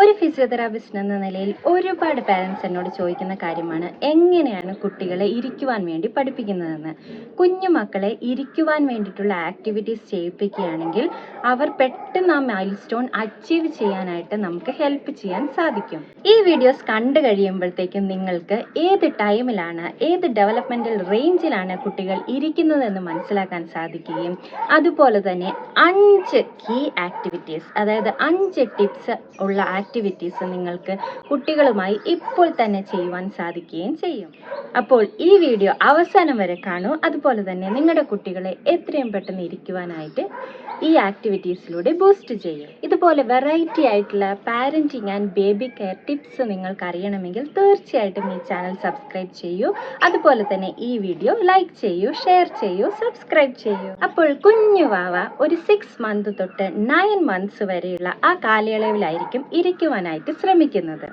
ഒരു ഫിസിയോതെറാപ്പിസ്റ്റ് എന്ന നിലയിൽ ഒരുപാട് പാരൻസ് എന്നോട് ചോദിക്കുന്ന കാര്യമാണ് എങ്ങനെയാണ് കുട്ടികളെ ഇരിക്കുവാൻ വേണ്ടി പഠിപ്പിക്കുന്നതെന്ന്. കുഞ്ഞു മക്കളെ ഇരിക്കുവാൻ വേണ്ടിയിട്ടുള്ള ആക്ടിവിറ്റീസ് ചെയ്യിപ്പിക്കുകയാണെങ്കിൽ അവർ പെട്ടെന്ന് ആ മൈൽസ്റ്റോൺ അച്ചീവ് ചെയ്യാനായിട്ട് നമുക്ക് ഹെൽപ്പ് ചെയ്യാൻ സാധിക്കും. ഈ വീഡിയോസ് കണ്ടു കഴിയുമ്പോഴത്തേക്കും നിങ്ങൾക്ക് ഏത് ടൈമിലാണ്, ഏത് ഡെവലപ്മെന്റൽ റേഞ്ചിലാണ് കുട്ടികൾ ഇരിക്കുന്നതെന്ന് മനസ്സിലാക്കാൻ സാധിക്കുകയും അതുപോലെ തന്നെ 5 കീ ആക്ടിവിറ്റീസ്, അതായത് 5 ടിപ്സ് ഉള്ള ആക്ടിവിറ്റീസ് നിങ്ങൾക്ക് കുട്ടികളുമായി ഇപ്പോൾ തന്നെ ചെയ്യുവാൻ സാധിക്കുകയും ചെയ്യും. അപ്പോൾ ഈ വീഡിയോ അവസാനം വരെ കാണൂ. അതുപോലെ തന്നെ നിങ്ങളുടെ കുട്ടികളെ എത്രയും പെട്ടെന്ന് ഇരിക്കുവാനായിട്ട് ഈ ആക്ടിവിറ്റീസിലൂടെ ബൂസ്റ്റ് ചെയ്യും. ഇതുപോലെ വെറൈറ്റി ആയിട്ടുള്ള parenting and baby care tips നിങ്ങൾക്ക് അറിയണമെങ്കിൽ തീർച്ചയായിട്ടും ഈ ചാനൽ സബ്സ്ക്രൈബ് ചെയ്യൂ. അതുപോലെ തന്നെ ഈ വീഡിയോ ലൈക്ക് ചെയ്യൂ, ഷെയർ ചെയ്യൂ, സബ്സ്ക്രൈബ് ചെയ്യൂ. അപ്പോൾ കുഞ്ഞു വാവ ഒരു 6 മന്ത് തൊട്ട് 9 മന്ത്സ് വരെയുള്ള ആ കാലയളവിലായിരിക്കും ഇരിക്കുവാനായിട്ട് ശ്രമിക്കുന്നത്.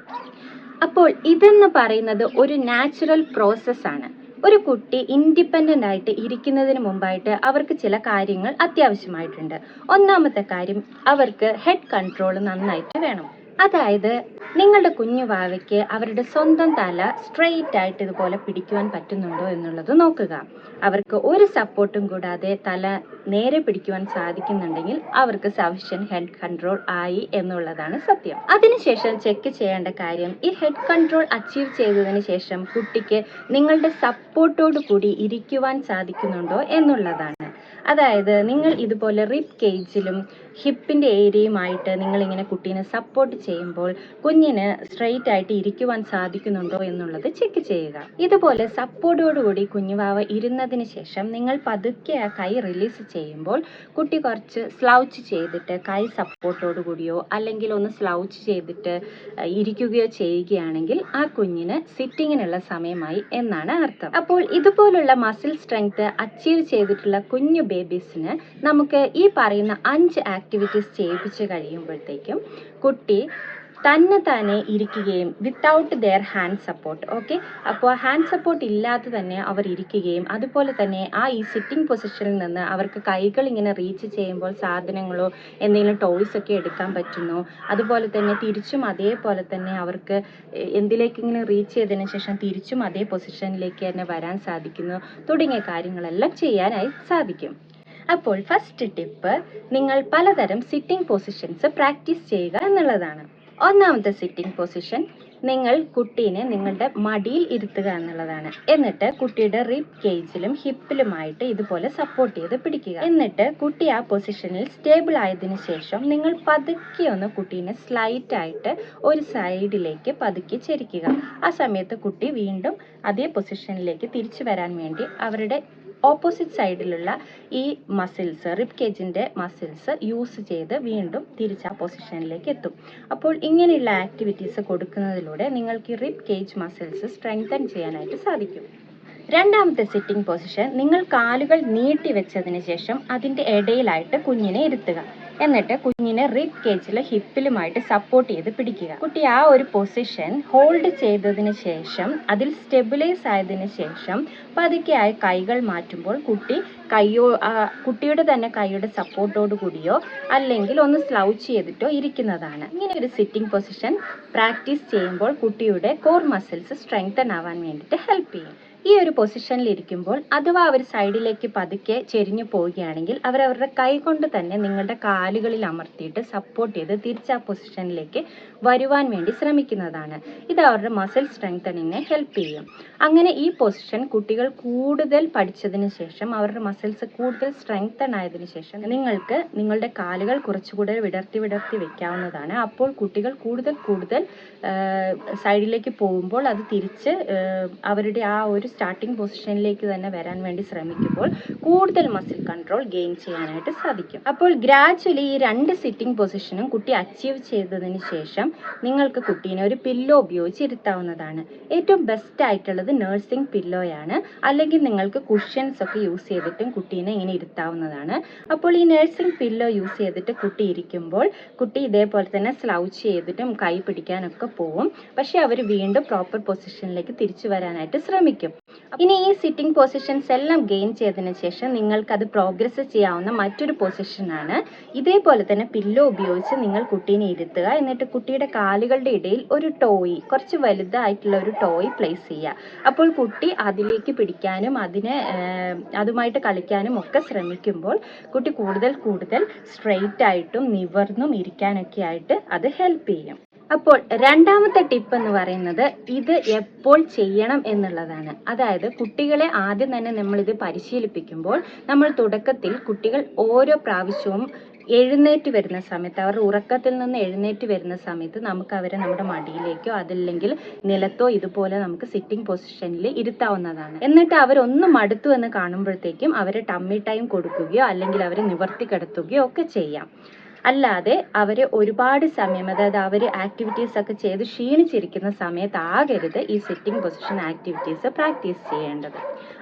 അപ്പോൾ ഇതെന്ന് പറയുന്നത് ഒരു നാച്ചുറൽ പ്രോസസ്സാണ്. ഒരു കുട്ടി ഇൻഡിപെൻഡൻ്റ് ആയിട്ട് ഇരിക്കുന്നതിന് മുമ്പായിട്ട് അവർക്ക് ചില കാര്യങ്ങൾ അത്യാവശ്യമായിട്ടുണ്ട്. ഒന്നാമത്തെ കാര്യം, അവർക്ക് ഹെഡ് കൺട്രോൾ നന്നായിട്ട് വേണം. അതായത് നിങ്ങളുടെ കുഞ്ഞു വാവയ്ക്ക് അവരുടെ സ്വന്തം തല സ്ട്രെയിറ്റ് ആയിട്ട് ഇതുപോലെ പിടിക്കുവാൻ പറ്റുന്നുണ്ടോ എന്നുള്ളത് നോക്കുക. അവർക്ക് ഒരു സപ്പോർട്ടും കൂടാതെ തല നേരെ പിടിക്കുവാൻ സാധിക്കുന്നുണ്ടെങ്കിൽ അവർക്ക് സഫിഷ്യന്റ് ഹെഡ് കൺട്രോൾ ആയി എന്നുള്ളതാണ് സത്യം. അതിനുശേഷം ചെക്ക് ചെയ്യേണ്ട കാര്യം, ഈ ഹെഡ് കൺട്രോൾ അച്ചീവ് ചെയ്തതിന് ശേഷം കുട്ടിക്ക് നിങ്ങളുടെ സപ്പോർട്ടോട് കൂടി ഇരിക്കുവാൻ സാധിക്കുന്നുണ്ടോ എന്നുള്ളതാണ്. അതായത് നിങ്ങൾ ഇതുപോലെ റിബ് കേജിലും ഹിപ്പിൻ്റെ ഏരിയയുമായിട്ട് നിങ്ങളിങ്ങനെ കുട്ടീനെ സപ്പോർട്ട് ചെയ്യുമ്പോൾ കുഞ്ഞിന് സ്ട്രെയിറ്റ് ആയിട്ട് ഇരിക്കുവാൻ സാധിക്കുന്നുണ്ടോ എന്നുള്ളത് ചെക്ക് ചെയ്യുക. ഇതുപോലെ സപ്പോർട്ടോടുകൂടി കുഞ്ഞുവാവ ഇരുന്നതിന് ശേഷം നിങ്ങൾ പതുക്കെ ആ കൈ റിലീസ് ചെയ്യുമ്പോൾ കുട്ടി കുറച്ച് സ്ലൗച്ച് ചെയ്തിട്ട് കൈ സപ്പോർട്ടോടു കൂടിയോ അല്ലെങ്കിൽ ഒന്ന് സ്ലൗച്ച് ചെയ്തിട്ട് ഇരിക്കുകയോ ചെയ്യുകയാണെങ്കിൽ ആ കുഞ്ഞിന് സിറ്റിങ്ങിനുള്ള സമയമായി എന്നാണ് അർത്ഥം. അപ്പോൾ ഇതുപോലുള്ള മസിൽ സ്ട്രെങ്ത് അച്ചീവ് ചെയ്തിട്ടുള്ള കുഞ്ഞു ബേബീസിന് നമുക്ക് ഈ പറയുന്ന 5 ആക്ടിവിറ്റീസ് ചെയ്യിപ്പിച്ച് കഴിയുമ്പോഴത്തേക്കും കുട്ടി തന്നെ ഇരിക്കുകയും without their hand support, okay, അപ്പോൾ ഹാൻഡ് സപ്പോർട്ട് ഇല്ലാതെ തന്നെ അവർ ഇരിക്കുകയും അതുപോലെ തന്നെ ഈ സിറ്റിംഗ് പൊസിഷനിൽ നിന്ന് അവർക്ക് കൈകൾ ഇങ്ങനെ റീച്ച് ചെയ്യുമ്പോൾ സാധനങ്ങളോ എന്തെങ്കിലും ടോയ്സ് ഒക്കെ എടുക്കാൻ പറ്റുന്നു. അതുപോലെ തന്നെ തിരിച്ചും അതേപോലെ തന്നെ അവർക്ക് എന്തിലേക്ക് ഇങ്ങനെ റീച്ച് ചെയ്തതിന് ശേഷം തിരിച്ചും അതേ പൊസിഷനിലേക്ക് തന്നെ വരാൻ സാധിക്കുന്നു. തുടങ്ങിയ കാര്യങ്ങളെല്ലാം ചെയ്യാനായി സാധിക്കും. അപ്പോൾ ഫസ്റ്റ് ടിപ്പ്, നിങ്ങൾ പലതരം സിറ്റിംഗ് പൊസിഷൻസ് പ്രാക്ടീസ് ചെയ്യുക എന്നുള്ളതാണ്. ഒന്നാമത്തെ സിറ്റിംഗ് പൊസിഷൻ, നിങ്ങൾ കുട്ടീനെ നിങ്ങളുടെ മടിയിൽ ഇരുത്തുക എന്നുള്ളതാണ്. എന്നിട്ട് കുട്ടിയുടെ റിബ് കേജിലും ഹിപ്പിലുമായിട്ട് ഇതുപോലെ സപ്പോർട്ട് ചെയ്ത് പിടിക്കുക. എന്നിട്ട് കുട്ടി ആ പൊസിഷനിൽ സ്റ്റേബിൾ ആയതിനു ശേഷം നിങ്ങൾ പതുക്കെ ഒന്ന് കുട്ടീനെ സ്ലൈറ്റ് ആയിട്ട് ഒരു സൈഡിലേക്ക് പതുക്കെ ചെരിക്കുക. ആ സമയത്ത് കുട്ടി വീണ്ടും അതേ പൊസിഷനിലേക്ക് തിരിച്ചു വരാൻ വേണ്ടി അവരുടെ ഓപ്പോസിറ്റ് സൈഡിലുള്ള ഈ മസിൽസ്, റിബ് കേജിൻ്റെ മസിൽസ് യൂസ് ചെയ്ത് വീണ്ടും തിരിച്ച് ആ പൊസിഷനിലേക്ക് എത്തും. അപ്പോൾ ഇങ്ങനെയുള്ള ആക്ടിവിറ്റീസ് കൊടുക്കുന്നതിലൂടെ നിങ്ങൾക്ക് ഈ റിബ് കേജ് മസിൽസ് സ്ട്രെങ്തൻ ചെയ്യാനായിട്ട് സാധിക്കും. രണ്ടാമത്തെ സിറ്റിംഗ് പൊസിഷൻ, നിങ്ങൾ കാലുകൾ നീട്ടി വെച്ചതിന് ശേഷം അതിൻ്റെ ഇടയിലായിട്ട് കുഞ്ഞിനെ ഇരുത്തുക. എന്നിട്ട് കുഞ്ഞിനെ റിബ് കേജിലെ ഹിപ്പിലുമായിട്ട് സപ്പോർട്ട് ചെയ്ത് പിടിക്കുക. കുട്ടി ആ ഒരു പൊസിഷൻ ഹോൾഡ് ചെയ്തതിന് ശേഷം അതിൽ സ്റ്റെബിലൈസ് ആയതിനു ശേഷം പതുക്കെ ആയി കൈകൾ മാറ്റുമ്പോൾ കുട്ടിയുടെ തന്നെ കൈയുടെ സപ്പോർട്ടോട് കൂടിയോ അല്ലെങ്കിൽ ഒന്ന് സ്ലൗച്ച് ചെയ്തിട്ടോ ഇരിക്കുന്നതാണ്. ഇങ്ങനെ ഒരു സിറ്റിംഗ് പൊസിഷൻ പ്രാക്ടീസ് ചെയ്യുമ്പോൾ കുട്ടിയുടെ കോർ മസിൽസ് സ്ട്രെങ്തൻ ആവാൻ വേണ്ടിയിട്ട് ഹെൽപ്പ് ചെയ്യും. ഈ ഒരു പൊസിഷനിൽ ഇരിക്കുമ്പോൾ അഥവാ അവർ സൈഡിലേക്ക് പതുക്കെ ചെരിഞ്ഞു പോവുകയാണെങ്കിൽ അവരവരുടെ കൈ കൊണ്ട് തന്നെ നിങ്ങളുടെ കാലുകളിൽ അമർത്തിയിട്ട് സപ്പോർട്ട് ചെയ്ത് തിരിച്ച് ആ പൊസിഷനിലേക്ക് വരുവാൻ വേണ്ടി ശ്രമിക്കുന്നതാണ്. ഇത് അവരുടെ മസിൽ സ്ട്രെങ്തനിങ്ങിനെ ഹെൽപ്പ് ചെയ്യും. അങ്ങനെ ഈ പൊസിഷൻ കുട്ടികൾ കൂടുതൽ പഠിച്ചതിന് ശേഷം അവരുടെ മസിൽസ് കൂടുതൽ സ്ട്രെങ്തൻ ആയതിനു ശേഷം നിങ്ങൾക്ക് നിങ്ങളുടെ കാലുകൾ കുറച്ചുകൂടെ വിടർത്തി വെക്കാവുന്നതാണ്. അപ്പോൾ കുട്ടികൾ കൂടുതൽ സൈഡിലേക്ക് പോകുമ്പോൾ അത് തിരിച്ച് അവരുടെ ആ ഒരു സ്റ്റാർട്ടിംഗ് പൊസിഷനിലേക്ക് തന്നെ വരാൻ വേണ്ടി ശ്രമിക്കുമ്പോൾ കൂടുതൽ മസിൽ കൺട്രോൾ ഗെയിൻ ചെയ്യാനായിട്ട് സാധിക്കും. അപ്പോൾ ഗ്രാജുവലി ഈ 2 സിറ്റിംഗ് പൊസിഷനും കുട്ടി അച്ചീവ് ചെയ്തതിന് ശേഷം നിങ്ങൾക്ക് കുട്ടീനെ ഒരു പില്ലോ ഉപയോഗിച്ച് ഇരുത്താവുന്നതാണ്. ഏറ്റവും ബെസ്റ്റ് ആയിട്ടുള്ളത് നഴ്സിംഗ് പില്ലോയാണ്. അല്ലെങ്കിൽ നിങ്ങൾക്ക് കുഷ്യൻസ് ഒക്കെ യൂസ് ചെയ്തിട്ടും കുട്ടീനെ ഇങ്ങനെ ഇരുത്താവുന്നതാണ്. അപ്പോൾ ഈ നഴ്സിംഗ് പില്ലോ യൂസ് ചെയ്തിട്ട് കുട്ടി ഇരിക്കുമ്പോൾ കുട്ടി ഇതേപോലെ തന്നെ സ്ലൗച്ച് ചെയ്തിട്ടും കൈ പിടിക്കാനൊക്കെ പോവും. പക്ഷെ അവർ വീണ്ടും പ്രോപ്പർ പൊസിഷനിലേക്ക് തിരിച്ചു വരാനായിട്ട് ശ്രമിക്കും. ഇനി ഈ സിറ്റിംഗ് പൊസിഷൻസ് എല്ലാം ഗെയിൻ ചെയ്തതിന് ശേഷം നിങ്ങൾക്ക് അത് പ്രോഗ്രസ് ചെയ്യാവുന്ന മറ്റൊരു പൊസിഷനാണ് ഇതേപോലെ തന്നെ പില്ലോ ഉപയോഗിച്ച് നിങ്ങൾ കുട്ടീനെ ഇരുത്തുക. എന്നിട്ട് കുട്ടിയുടെ കാലുകളുടെ ഇടയിൽ ഒരു ടോയ്, കുറച്ച് വലുതായിട്ടുള്ള ഒരു ടോയ് പ്ലേസ് ചെയ്യുക. അപ്പോൾ കുട്ടി അതിലേക്ക് പിടിക്കാനും അതുമായിട്ട് കളിക്കാനും ഒക്കെ ശ്രമിക്കുമ്പോൾ കുട്ടി കൂടുതൽ സ്ട്രെയിറ്റ് ആയിട്ടും നിവർന്നും ഇരിക്കാനൊക്കെ ആയിട്ട് അത് ഹെൽപ്പ് ചെയ്യും. അപ്പോൾ രണ്ടാമത്തെ ടിപ്പ് എന്ന് പറയുന്നത് ഇത് എപ്പോൾ ചെയ്യണം എന്നുള്ളതാണ്. അതായത് കുട്ടികളെ ആദ്യം തന്നെ നമ്മളിത് പരിശീലിപ്പിക്കുമ്പോൾ നമ്മൾ തുടക്കത്തിൽ കുട്ടികൾ ഓരോ പ്രാവശ്യവും എഴുന്നേറ്റ് വരുന്ന സമയത്ത്, അവരുടെ ഉറക്കത്തിൽ നിന്ന് എഴുന്നേറ്റ് വരുന്ന സമയത്ത് നമുക്ക് അവരെ നമ്മുടെ മടിയിലേക്കോ അതല്ലെങ്കിൽ നിലത്തോ ഇതുപോലെ നമുക്ക് സിറ്റിംഗ് പൊസിഷനിൽ ഇരുത്താവുന്നതാണ്. എന്നിട്ട് അവരൊന്ന് മടുത്തു എന്ന് കാണുമ്പോഴത്തേക്കും അവരെ ടമ്മി ടൈം കൊടുക്കുകയോ അല്ലെങ്കിൽ അവരെ നിവർത്തി കിടത്തുകയോ ഒക്കെ ചെയ്യാം. അല്ലാതെ അവർ ഒരുപാട് സമയം, അതായത് അവർ ആക്ടിവിറ്റീസ് ഒക്കെ ചെയ്ത് ക്ഷീണിച്ചിരിക്കുന്ന സമയത്താകരുത് ഈ സിറ്റിംഗ് പൊസിഷൻ ആക്ടിവിറ്റീസ് പ്രാക്ടീസ് ചെയ്യേണ്ടത്.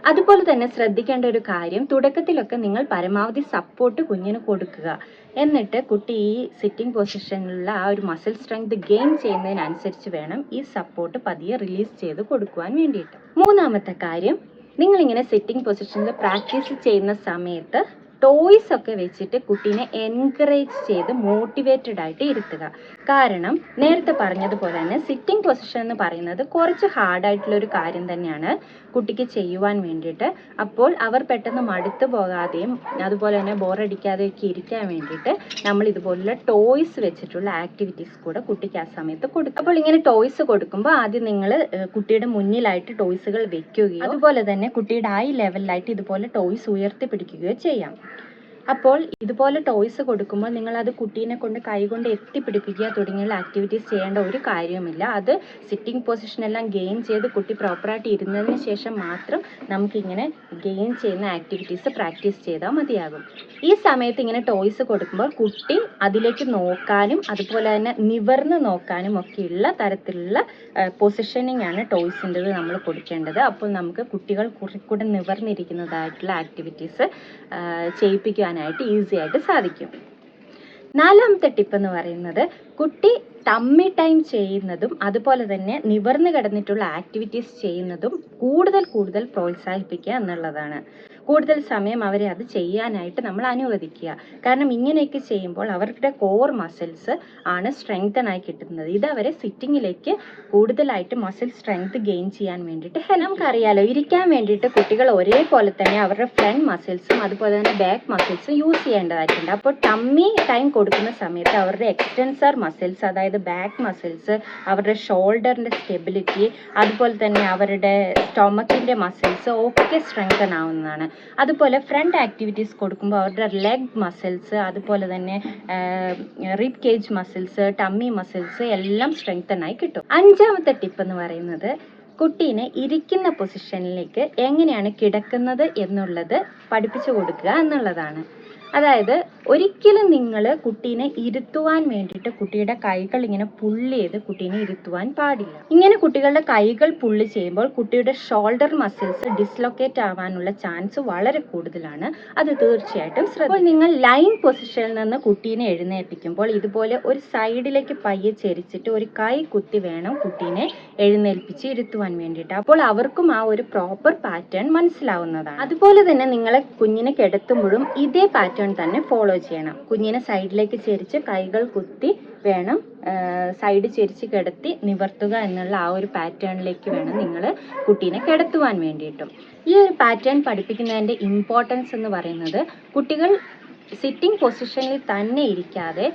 അതുപോലെ തന്നെ ശ്രദ്ധിക്കേണ്ട ഒരു കാര്യം, തുടക്കത്തിലൊക്കെ നിങ്ങൾ പരമാവധി സപ്പോർട്ട് കുഞ്ഞിന് കൊടുക്കുക. എന്നിട്ട് കുട്ടി ഈ സിറ്റിംഗ് പൊസിഷനിലുള്ള ആ ഒരു മസിൽ സ്ട്രെങ്ത് ഗെയിൻ ചെയ്യുന്നതിനനുസരിച്ച് വേണം ഈ സപ്പോർട്ട് പതിയെ റിലീസ് ചെയ്ത് കൊടുക്കുവാൻ വേണ്ടിയിട്ട്. മൂന്നാമത്തെ കാര്യം, നിങ്ങളിങ്ങനെ സിറ്റിംഗ് പൊസിഷനിൽ പ്രാക്ടീസ് ചെയ്യുന്ന സമയത്ത് ടോയ്സ് ഒക്കെ വെച്ചിട്ട് കുട്ടീനെ എൻകറേജ് ചെയ്ത് മോട്ടിവേറ്റഡ് ആയിട്ട് ഇരുത്തുക. കാരണം നേരത്തെ പറഞ്ഞതുപോലെ തന്നെ സിറ്റിംഗ് പൊസിഷൻ എന്ന് പറയുന്നത് കുറച്ച് ഹാർഡായിട്ടുള്ള ഒരു കാര്യം തന്നെയാണ് കുട്ടിക്ക് ചെയ്യുവാൻ വേണ്ടിയിട്ട്. അപ്പോൾ അവർ പെട്ടെന്ന് മടുത്തു പോകാതെയും അതുപോലെ തന്നെ ബോറടിക്കാതെയൊക്കെ ഇരിക്കാൻ വേണ്ടിയിട്ട് നമ്മൾ ഇതുപോലുള്ള ടോയ്സ് വെച്ചിട്ടുള്ള ആക്ടിവിറ്റീസ് കൂടെ കുട്ടിക്ക് ആ സമയത്ത് കൊടുക്കും. അപ്പോൾ ഇങ്ങനെ ടോയ്സ് കൊടുക്കുമ്പോൾ ആദ്യം നിങ്ങൾ കുട്ടിയുടെ മുന്നിലായിട്ട് ടോയ്സുകൾ വെക്കുകയോ അതുപോലെ തന്നെ കുട്ടിയുടെ ഐ ലെവലിലായിട്ട് ഇതുപോലെ ടോയ്സ് ഉയർത്തിപ്പിടിക്കുകയോ ചെയ്യാം. അപ്പോൾ ഇതുപോലെ ടോയ്സ് കൊടുക്കുമ്പോൾ നിങ്ങൾ അത് കുട്ടീനെ കൊണ്ട് കൈകൊണ്ട് എത്തിപ്പിടിപ്പിക്കുക തുടങ്ങിയുള്ള ആക്ടിവിറ്റീസ് ചെയ്യേണ്ട ഒരു കാര്യവുമില്ല. അത് സിറ്റിംഗ് പൊസിഷൻ എല്ലാം ഗെയിൻ ചെയ്ത് കുട്ടി പ്രോപ്പറായിട്ട് ഇരുന്നതിന് ശേഷം മാത്രം നമുക്കിങ്ങനെ ഗെയിൻ ചെയ്യുന്ന ആക്ടിവിറ്റീസ് പ്രാക്ടീസ് ചെയ്താൽ മതിയാകും. ഈ സമയത്ത് ഇങ്ങനെ ടോയ്സ് കൊടുക്കുമ്പോൾ കുട്ടി അതിലേക്ക് നോക്കാനും അതുപോലെ തന്നെ നിവർന്ന് നോക്കാനും ഒക്കെയുള്ള തരത്തിലുള്ള പൊസിഷനിങ് ആണ് ടോയ്സിൻ്റെത് നമ്മൾ കൊടുക്കേണ്ടത്. അപ്പോൾ നമുക്ക് കുട്ടികൾ കുറെക്കൂടെ നിവർന്നിരിക്കുന്നതായിട്ടുള്ള ആക്ടിവിറ്റീസ് ചെയ്യിപ്പിക്കാനായിട്ട് ഈസി ആയിട്ട് സാധിക്കും. നാലാമത്തെ ടിപ്പ് എന്ന് പറയുന്നത്, കുട്ടി ടമ്മി ടൈം ചെയ്യുന്നതും അതുപോലെ തന്നെ നിവർന്ന് കിടന്നിട്ടുള്ള ആക്ടിവിറ്റീസ് ചെയ്യുന്നതും കൂടുതൽ പ്രോത്സാഹിപ്പിക്കുക എന്നുള്ളതാണ്. കൂടുതൽ സമയം അവരെ അത് ചെയ്യാനായിട്ട് നമ്മൾ അനുവദിക്കുക. കാരണം ഇങ്ങനെയൊക്കെ ചെയ്യുമ്പോൾ അവരുടെ കോർ മസിൽസ് ആണ് സ്ട്രെങ്തൻ ആയി കിട്ടുന്നത്. ഇത് അവരെ സിറ്റിങ്ങിലേക്ക് കൂടുതലായിട്ട് മസിൽ സ്ട്രെങ്ത് ഗെയിൻ ചെയ്യാൻ വേണ്ടിയിട്ട് നമുക്കറിയാലോ, ഇരിക്കാൻ വേണ്ടിയിട്ട് കുട്ടികൾ ഒരേപോലെ തന്നെ അവരുടെ ഫ്രണ്ട് മസിൽസും അതുപോലെ തന്നെ ബാക്ക് മസിൽസും യൂസ് ചെയ്യേണ്ടതായിട്ടുണ്ട്. അപ്പോൾ ടമ്മി ടൈം കൊടുക്കുന്ന സമയത്ത് അവരുടെ എക്സ്റ്റൻസർ മസിൽസ്, അതായത് ബാക്ക് മസിൽസ്, അവരുടെ ഷോൾഡറിൻ്റെ സ്റ്റെബിലിറ്റി, അതുപോലെ തന്നെ അവരുടെ സ്റ്റൊമക്കിൻ്റെ മസിൽസ് ഒക്കെ സ്ട്രെങ്തൻ ആവുന്നതാണ്. അതുപോലെ ഫ്രണ്ട് ആക്ടിവിറ്റീസ് കൊടുക്കുമ്പോൾ അവരുടെ ലെഗ് മസിൽസ്, അതുപോലെ തന്നെ rib cage muscles, tummy muscles എല്ലാം സ്ട്രെങ്തൻ ആയി കിട്ടും. അഞ്ചാമത്തെ ടിപ്പ് എന്ന് പറയുന്നത്, കുട്ടീനെ ഇരിക്കുന്ന പൊസിഷനിലേക്ക് എങ്ങനെയാണ് കിടക്കുന്നത് എന്നുള്ളത് പഠിപ്പിച്ചു കൊടുക്കുക എന്നുള്ളതാണ്. അതായത് ഒരിക്കലും നിങ്ങൾ കുട്ടീനെ ഇരുത്തുവാൻ വേണ്ടിയിട്ട് കുട്ടിയുടെ കൈകൾ ഇങ്ങനെ പുള്ളി ചെയ്ത് കുട്ടീനെ ഇരുത്തുവാൻ പാടില്ല. ഇങ്ങനെ കുട്ടികളുടെ കൈകൾ പുള്ളി ചെയ്യുമ്പോൾ കുട്ടിയുടെ ഷോൾഡർ മസിൽസ് ഡിസ്ലൊക്കേറ്റ് ആവാനുള്ള ചാൻസ് വളരെ കൂടുതലാണ്. അത് തീർച്ചയായിട്ടും ശ്രദ്ധിക്കുക. നിങ്ങൾ ലൈൻ പൊസിഷനിൽ നിന്ന് കുട്ടീനെ എഴുന്നേൽപ്പിക്കുമ്പോൾ ഇതുപോലെ ഒരു സൈഡിലേക്ക് പയ്യെ ചെരിച്ചിട്ട് ഒരു കൈ കുത്തി വേണം കുട്ടീനെ എഴുന്നേൽപ്പിച്ച് ഇരുത്തുവാൻ വേണ്ടിയിട്ട്. അപ്പോൾ അവർക്കും ആ ഒരു പ്രോപ്പർ പാറ്റേൺ മനസ്സിലാവുന്നതാണ്. അതുപോലെ തന്നെ നിങ്ങളെ കുഞ്ഞിനെ കിടത്തുമ്പോഴും ഇതേ പാറ്റേൺ തന്നെ ഫോളോ ചെയ്യണം. കുഞ്ഞിനെ സൈഡിലേക്ക് ചെരിച്ച് കൈകൾ കുത്തി വേണം സൈഡ് ചെരിച്ച് കിടത്തി നിവർത്തുക എന്നുള്ള ആ ഒരു പാറ്റേണിലേക്ക് വേണം നിങ്ങൾ കുട്ടീനെ കിടത്തുവാൻ വേണ്ടിയിട്ടും. ഈ ഒരു പാറ്റേൺ പഠിപ്പിക്കുന്നതിൻ്റെ ഇമ്പോർട്ടൻസ് എന്ന് പറയുന്നത്, കുട്ടികൾ സിറ്റിംഗ് പൊസിഷനിൽ തന്നെ ഇരിക്കാതെ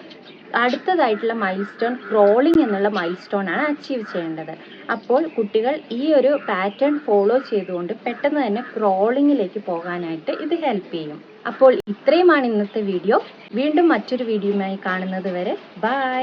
അടുത്തതായിട്ടുള്ള മൈൽസ്റ്റോൺ ക്രോളിംഗ് എന്നുള്ള മൈൽസ്റ്റോൺ ആണ് അച്ചീവ് ചെയ്യേണ്ടത്. അപ്പോൾ കുട്ടികൾ ഈ ഒരു പാറ്റേൺ ഫോളോ ചെയ്തുകൊണ്ട് പെട്ടെന്ന് തന്നെ ക്രോളിങ്ങിലേക്ക് പോകാനായിട്ട് ഇത് ഹെൽപ്പ് ചെയ്യും. അപ്പോൾ ഇത്രയുമാണ് ഇന്നത്തെ വീഡിയോ. വീണ്ടും മറ്റൊരു വീഡിയോയുമായി കാണുന്നത് വരെ ബൈ.